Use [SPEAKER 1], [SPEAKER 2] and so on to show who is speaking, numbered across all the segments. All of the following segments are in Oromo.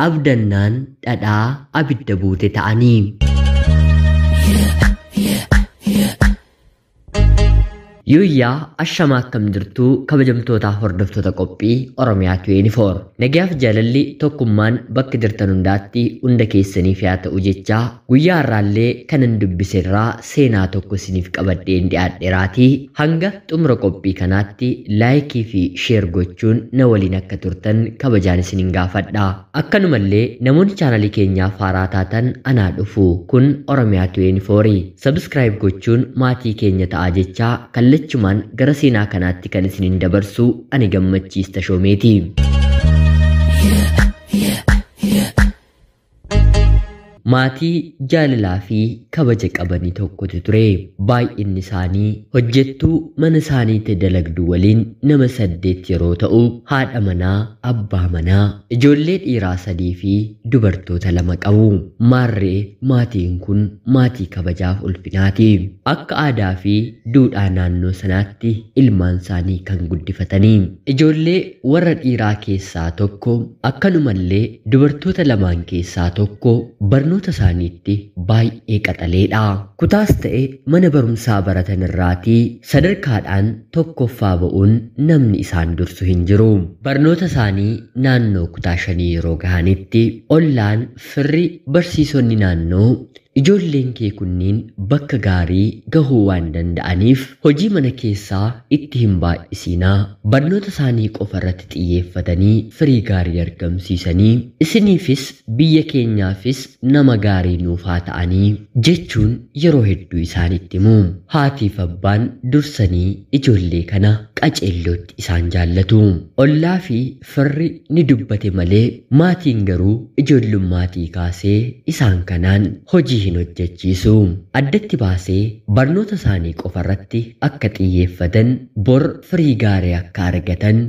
[SPEAKER 1] abdannaan dhadhaa abidda buute ta'anii. Yuyyaa ashamaa akkam jirtuu kabajamtoota hordoftoota qophii Oromiyaa 24 nagaaf jaalalli tokkummaan bakka jirtan hundaatti hunda keessaniif yaa ta'u jechaa guyyaa har'aallee kanan dubbiserraa seenaa tokko isiniif qabadheen dhiyaadheeraatii hanga xumura qophii kanaatti laayikii fi sheer gochuun na waliin akka turtan kabajaan isiniin gaafadha. Akkanumallee namoonni chaanalii keenyaaf haaraa taatan anaa dhufu kun Oromiyaa 24 sabskraayib gochuun maatii keenya ta'aa jechaa kallachumaan gara seenaa kanaatti kan isiniin dabarsu ani Gammachiis Tashoomeeti. Maatii jaalalaa fi kabaja qabanii tokkotu ture. Baay'inni isaanii hojjettuu mana isaaniitti dalagdu waliin nama 8 yeroo ta'u, haadha manaa, abbaa manaa, ijoollee dhiiraa 3 fi dubartoota 2 qabu. Maarree maatiin kun maatii kabajaaf ulfinaati. Akka aadaa fi duudhaa naannoo sanaatti ilmaan isaanii kan guddifatanii. Ijoollee warra dhiiraa keessaa tokko akkanumallee dubartoota 2 keessaa tokko barnoota isaaniitti baay'ee qaxaleedha. Kutaas ta'e mana barumsaa baratan irraatii sadarkaadhaan tokkoffaa ba'uun namni isaan dursu hin jiru. Barnoota isaanii naannoo kutaa 5 yeroo gahanitti ollaan firri barsiisonni naannoo ijoolleen kee kunniin bakka gaarii gahuu waan danda'aniif hojii mana keessaa itti hin baay'isinaa, barnoota isaanii qofa irratti xiyyeeffatanii firii gaarii argamsiisanii isiniifis biyya keenyaafis nama gaarii nuuf haa ta'anii jechuun yeroo hedduu isaanitti himu. Haatiif abbaan dursanii ijoollee kana qaceellootti isaan jaallatu. Ollaa fi firri ni dubbate malee maatiin garuu ijoollummaatii kaasee isaan kanaan hojii hin hojjechiisu. Addatti baasee barnoota isaanii qofa irratti akka xiyyeeffatan, bor firii gaarii akka argatan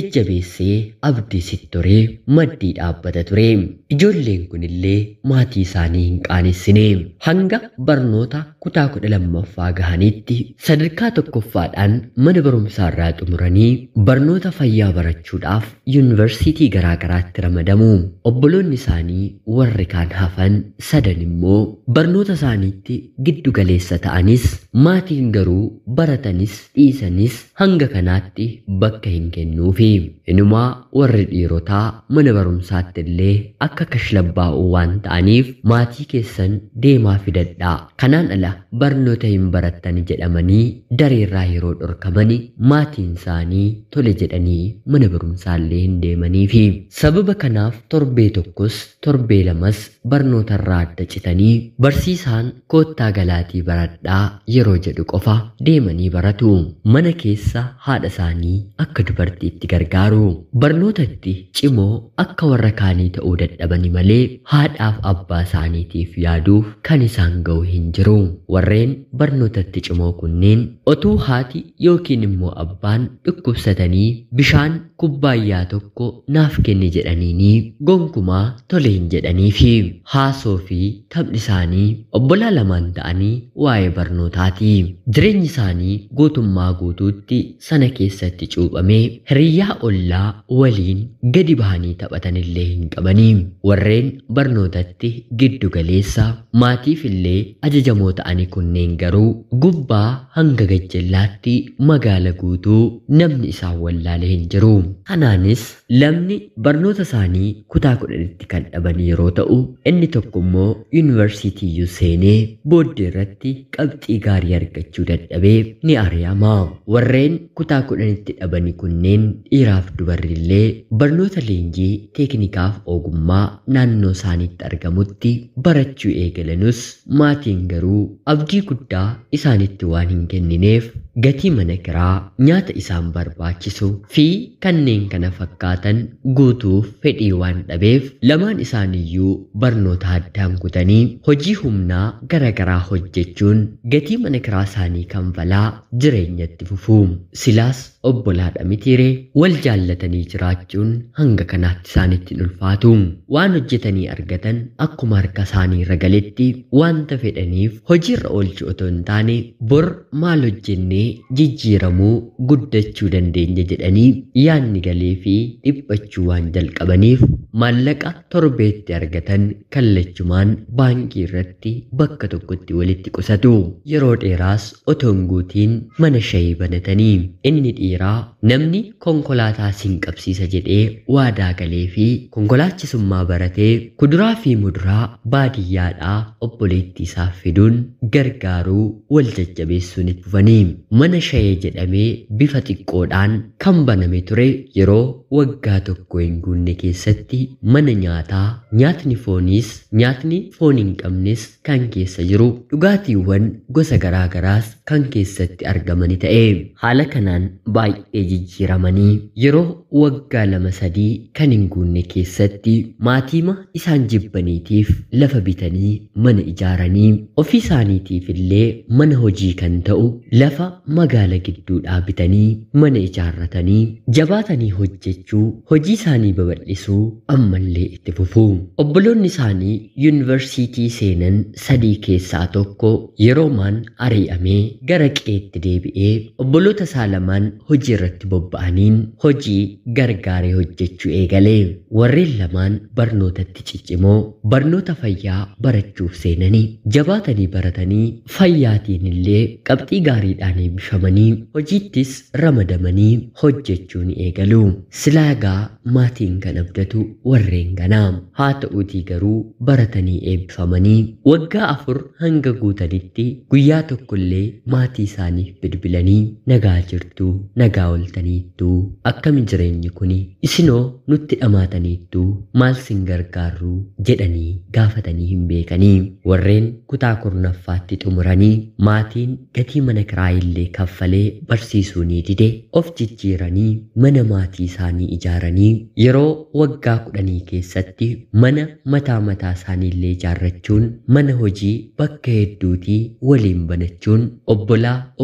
[SPEAKER 1] jajjabeessee abdiisitti turee maddii dhaabbata ture. Ijoolleen kunillee maatii isaanii hin qaanessine. Hanga barnoota kutaa 12ffaa gahanitti sadarkaa tokkoffaadhaan mana barumsaa irraa xumuranii barnoota fayyaa barachuudhaaf yuunivarsiitii garaagaraatti ramadamu. Obboloonni isaanii warri kaan hafan 3 immoo barnoota isaaniitti giddu galeessa ta'anis maatiin garuu baratanis dhiisanis hanga kanaatti bakka hin kennuufi. Inumaa warri dhiirotaa mana barumsaatti illee akka kashlabbaa'uu waan ta'aniif maatii keessan deemaa fidadhaa, kanaan ala barnoota hin barattani jedhamanii dareerraa yeroo dhorkamani maatiin isaanii tole jedhanii mana barumsaallee hin deemaniifi. Sababa kanaaf torbee tokkos torbee lamas barnootarraa adda citanii barsiisaan koottaa galaatii baradhaa yeroo jedhu qofa deemanii baratu. Mana keessa haadha isaanii akka dubartiitti gargaaru. Barnootatti cimoo akka warra kaanii ta'uu dadhabani malee haadhaaf abbaa isaaniitiif yaaduuf kan isaan ga'u hin jiru. Warreen barnootatti cimoo kunneen otuu haati yookiin immoo abbaan dhukkubsatanii bishaan kubbaayyaa tokko naaf kenni jedhaniini gonkumaa tole hin jedhaniifi. Haasoo fi taphni isaanii obbolaa lamaan ta'anii waa'ee barnootaati. Jireenyi isaanii guutummaa guutuutti sana keessatti cuuphamee hiriyyaa ollaa waliin gadi bahanii taphatanillee hin qabanii. Warreen barnootatti giddu galeessa maatiif illee ajajamoo ta'anii kunneen garuu gubbaa hanga gajjallaatti magaala guutuu namni isaan wallaale hin jiru. Kanaanis lamni barnoota isaanii kutaa 10tti kan dhaban yeroo ta'u, inni tokko immoo yuunivarsiitii seenee booddee irratti qabxii gaarii argachuu dadhabee ni ari'ama. Warreen kutaa 10tti dhabanii kunneen dhiiraaf dubarrillee barnoota leenjii teeknikaaf ogummaa naannoo isaaniitti argamutti barachuu eegalanus maatiin garuu abdii guddaa isaanitti waan hin kennineef gatii mana kiraa, nyaata isaan barbaachisu fi kanneen kana fakkaatan guutuuf fedhii waan dhabeef lamaan isaaniiyyuu barnoota addaan kutanii hojii humnaa garagaraa hojjechuun gatii mana kiraa isaanii kanfalaa jireenyatti fufu. Silaas obbolaadha mitiire wal jaallatanii jiraachuun hanga kanaatti isaanitti hin ulfaatu. Waan hojjetanii argatan akkuma harka isaanii irra galetti wanta fedhaniif hojiirra oolchuu otoo hin taane bor maal hojjennee jijjiiramuu guddachuu dandeenya jedhanii yaanni galee fi dhiphachuu waan jalqabaniif maallaqa torbeetti argatan kallachumaan baankii irratti bakka tokkotti walitti qusatu. Yeroo dheeraas otoo hin guutiin mana shayii banatanii inni dhiiraa namni konkolaataa siin qabsiisa jedhee waadaa galee fi konkolaachisummaa baratee kuduraa fi muduraa baadiyyaadhaa obboleettii isaaf fiduun gargaaruu wal jajjabeessuun itti fufanii. Mana shayii jedhamee bifa xiqqoodhaan kan baname ture yeroo waggaa tokko hin guunne keessatti mana nyaataa nyaatni fooniis nyaatni foon hin qabnes kan keessa jiru dhugaatiiwwan gosa garaagaraas kan keessatti argamani ta'e. Haala kanaan baay'ee jijjiiramanii yeroo waggaa 2-3 kan hin guunne keessatti maatiima isaan jibbaniitiif lafa bitanii mana ijaaranii ofii isaaniitiif illee mana hojii kan ta'u lafa magaala gidduudhaa bitanii mana ijaarratanii jabaatanii hojjechuu hojii isaanii babal'isuu ammallee itti fufu. Obboloonni isaanii yuunivarsiitii seenan 3 keessaa tokko yeroomaan ari'amee gara qeetti deebi'ee obboloota isaa lamaan hojii irratti bobba'aniin hojii gargaaree hojjechuu eegale. Warreen lamaan barnootatti ciccimoo barnoota fayyaa barachuuf seenanii jabaatanii baratanii fayyaatiin illee qabxii gaariidhaan eebbifamanii hojiittis ramadamanii hojjechuun eegalu. Silaagaa maatiin kan abdatu warreen ganaa. Haa ta'uutii garuu baratanii eebbifamanii waggaa 4 hanga guutanitti guyyaa tokkollee maatii isaaniif bilbilanii nagaa jirtu nagaa oltaniittu akkami jireenyi kuni isinoo nutti dhamaataniittu maal sin gargaarru jedhanii gaafatanii hin beekanii. Warreen kutaa 4ffaatti xumuranii maatiin gatii mana kiraayillee kaffalee barsiisuu ni dide of jijjiiranii mana maatii isaanii ijaaranii yeroo waggaa 10 keessatti mana mataa isaaniillee ijaarrachuun mana hojii bakka hedduutii waliin banachuun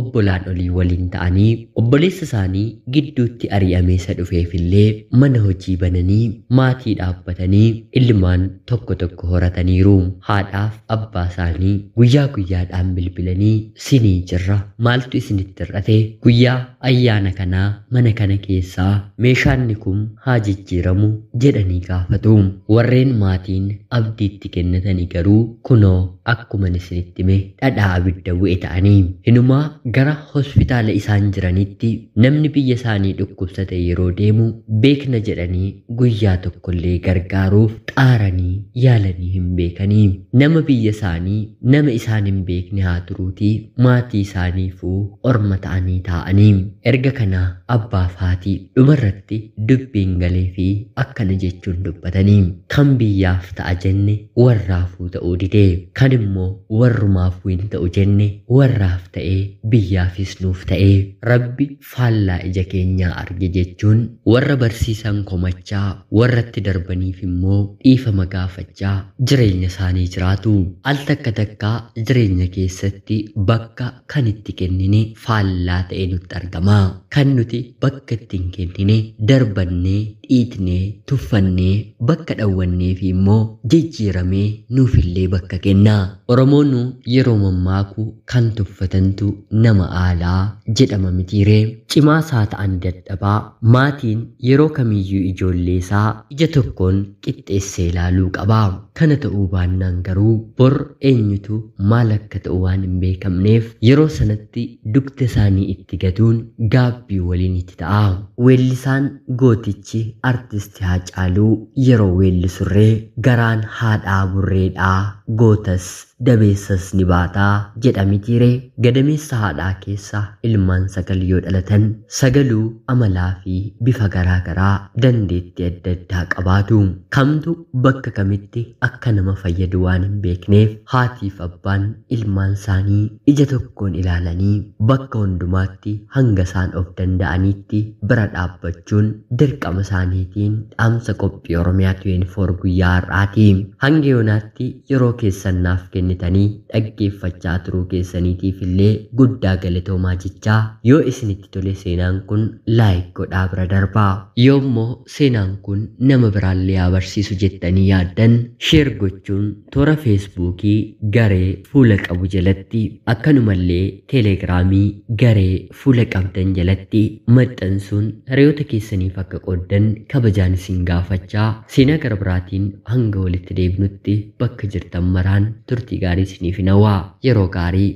[SPEAKER 1] obbolaan olii waliin ta'anii obboleessa isaanii gidduutti ari'amee isa dhufeefillee mana hojii bananii maatii dhaabbatanii ilmaan tokko tokko horataniiru. Haadhaaf abbaa isaanii guyyaa guyyaadhaan bilbilanii sinii jirra maaltu isinitti hir'ate guyyaa ayyaana kanaa mana kana keessaa meeshaanni kun haa jijjiiramu jedhanii gaafatu. Warreen maatiin abdiitti kennatanii garuu kunoo akkuma isinitti hime dhadhaa abidda bu'e ta'anii hinumaa gara hospitaala isaan jiranitti namni biyya isaanii dhukkubsate yeroo deemu beekna jedhanii guyyaa tokkollee gargaaruuf xaaranii yaalanii hin beekanii. Nama biyya isaanii nama isaan hin beekne haa turuutii maatii isaaniifuu orma ta'anii taa'anii. Erga kana abbaaf haati dhumarratti dubbiin galee fi akkana jechuun dubbatanii kan biyyaaf ta'a jenne warraafuu ta'uu dide kan immoo warrumaafuu hin ta'u jenne warraaf ta'ee biyyaafis nuuf ta'ee rabbi faallaa ija keenyaa arge jechuun warra barsiisan komachaa warratti darbaniif immoo dhiifama gaafachaa jireenya isaanii jiraatu. Al takka jireenya keessatti bakka kan itti kennine faallaa ta'e nutti argama. Kan nuti bakka itti hin kennine darbannee dhiitnee tuffannee bakka dhawwannee fi immoo jijjiiramee nuufillee bakka kenna. Oromoon yeroo mammaaku kan tuffatantu nama aalaa jedhama mitiiree. Cimaa isaa ta'an dadhabaa maatiin yeroo kamiyyuu ijoollee isaa ija tokkoon qixxeessee ilaaluu qaba. Kana ta'uu baannaan garuu bor eenyutu maal akka ta'u waan hin beekamneef yeroo sanatti dugda isaanii itti gatuun gaabbii waliin itti ta'a. Weellisaan gootichi artisti Haacaaluu yeroo weellisurree garaan haadhaa burreedhaa gootas dabeessas ni baataa jedhamitiire. Gadameessa haadhaa keessa ilmaan 9 yoo dhalatan 9 amalaa fi bifa garaagaraa dandeettii adda addaa qabaatu. Kamtu bakka kamitti akka nama fayyadu waan hin beekneef haatiif abbaan ilmaan isaanii ija tokkoon ilaalanii bakka hundumaatti hanga isaan of danda'anitti bira dhaabbachuun dirqama isaaniitiin dhaamsa qophii Oromiyaa 24 guyyaa har'aati. Hanga yoonaatti yeroo keessan naaf kennitanii dhaggeeffachaa turuu keessaniitiif illee guddaa galatoomaa jechaa yoo isinitti tole seenaan kun laayik godhaa bira darbaa yoommoo seenaan kun nama biraallee abarsiisu jettanii yaaddan sheer gochuun toora feesbuukii garee fuula qabu jalatti akkanumallee teelegiraamii garee fuula qabdan jalatti maxxansuun hiriyoota keessaniif akka qooddan kabajaan isin gaafachaa seenaa gara biraatiin hanga walitti deebinutti bakka jirtan maraan turtii gaarii isiniif hawwaa yeroo gaarii